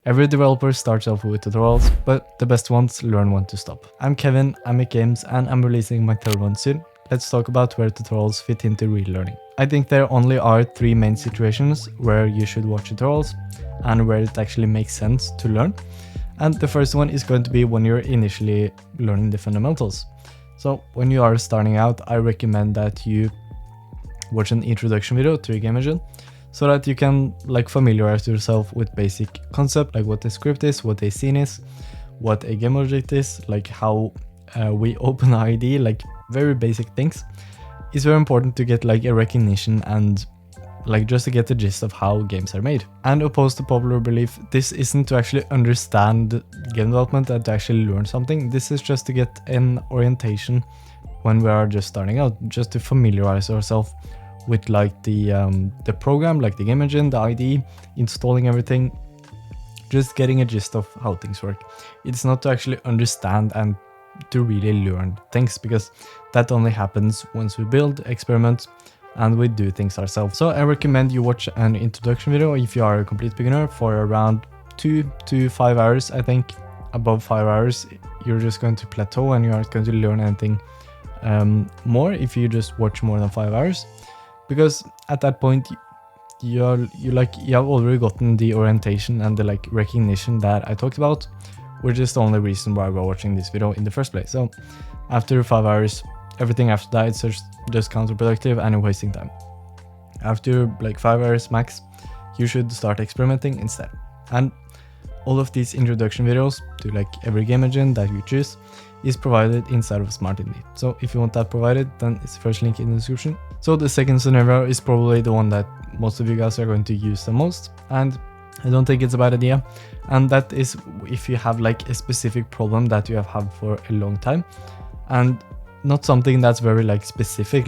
Every developer starts off with tutorials, but the best ones learn when to stop. I'm Kevin, I make games, and I'm releasing my third one soon. Let's talk about where tutorials fit into real learning. I think there only are three main situations where you should watch tutorials and where it actually makes sense to learn. And the first one is going to be when you're initially learning the fundamentals. So when you are starting out, I recommend that you watch an introduction video to your game engine so that you can familiarize yourself with basic concept, like what the script is, what a scene is, what a game object is, like how we open an ID, like very basic things. It's very important to get a recognition and just to get the gist of how games are made. And opposed to popular belief, this isn't to actually understand game development and to actually learn something. This is just to get an orientation when we are just starting out, just to familiarize ourselves with the program, like the game engine, the IDE, installing everything, just getting a gist of how things work. It's not to actually understand and to really learn things, because that only happens once we build, experiment, and we do things ourselves. So I recommend you watch an introduction video if you are a complete beginner for around 2 to 5 hours. I think above 5 hours, you're just going to plateau and you aren't going to learn anything more if you just watch more than 5 hours. Because at that point, you have already gotten the orientation and the recognition that I talked about, which is the only reason why we're watching this video in the first place. So after 5 hours, everything after that is just counterproductive and you're wasting time. After 5 hours max, you should start experimenting instead. And all of these introduction videos to every game engine that you choose is provided inside of Smart Indie. So if you want that provided, then it's the first link in the description. So the second scenario is probably the one that most of you guys are going to use the most, and I don't think it's a bad idea. And that is if you have a specific problem that you have had for a long time, and not something that's very specific,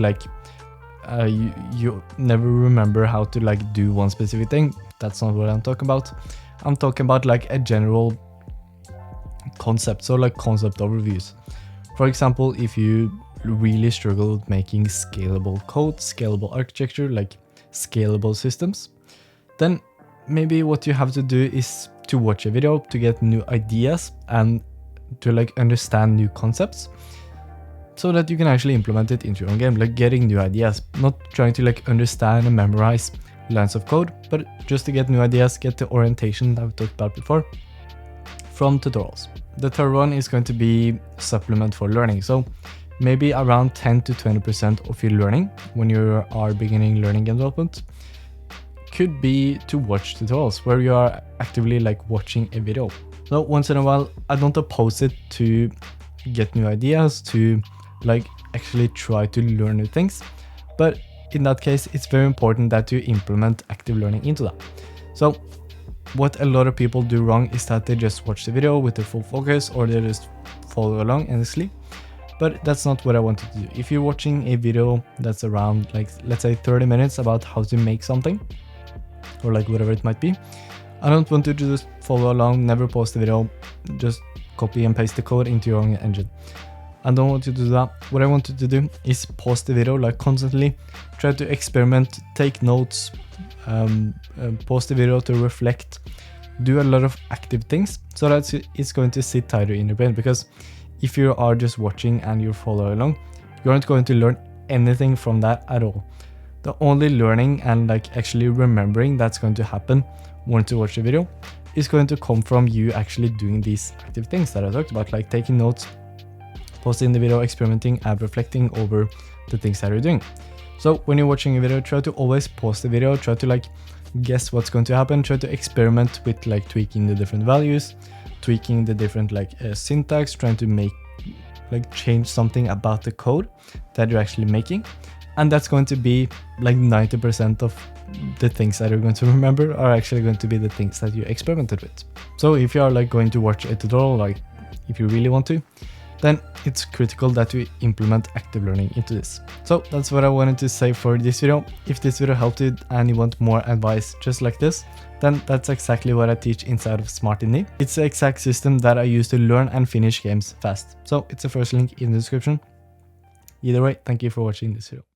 you never remember how to do one specific thing. That's not what I'm talking about. I'm talking about a general concept, so concept overviews. For example, if you really struggle with making scalable code, scalable architecture, scalable systems, then maybe what you have to do is to watch a video to get new ideas and to understand new concepts, so that you can actually implement it into your own game, getting new ideas, not trying to understand and memorize lines of code, but just to get new ideas, get the orientation that we talked about before from tutorials. The third one is going to be supplement for learning. So maybe around 10 to 20% of your learning when you are beginning learning game development could be to watch tutorials, where you are actively watching a video. So once in a while, I don't oppose it to get new ideas, to actually try to learn new things, but in that case, it's very important that you implement active learning into that. So what a lot of people do wrong is that they just watch the video with their full focus, or they just follow along endlessly. But that's not what I wanted to do. If you're watching a video that's around let's say 30 minutes about how to make something, or whatever it might be, I don't want you to just follow along, never pause the video, just copy and paste the code into your own engine. I don't want you to do that. What I want you to do is pause the video constantly, try to experiment, take notes, pause the video to reflect, do a lot of active things, so that it's going to sit tighter in your brain. Because if you are just watching and you follow along, you aren't going to learn anything from that at all. The only learning and actually remembering that's going to happen once you watch the video is going to come from you actually doing these active things that I talked about, taking notes, pausing the video, experimenting, and reflecting over the things that you're doing. So when you're watching a video, try to always pause the video, try to guess what's going to happen, try to experiment with tweaking the different values, tweaking the different syntax, trying to make change something about the code that you're actually making. And that's going to be 90% of the things that you're going to remember are actually going to be the things that you experimented with. So if you are going to watch a tutorial, if you really want to, then it's critical that you implement active learning into this. So that's what I wanted to say for this video. If this video helped you and you want more advice just like this, then that's exactly what I teach inside of Smart Indie. It's the exact system that I use to learn and finish games fast. So it's the first link in the description. Either way, thank you for watching this video.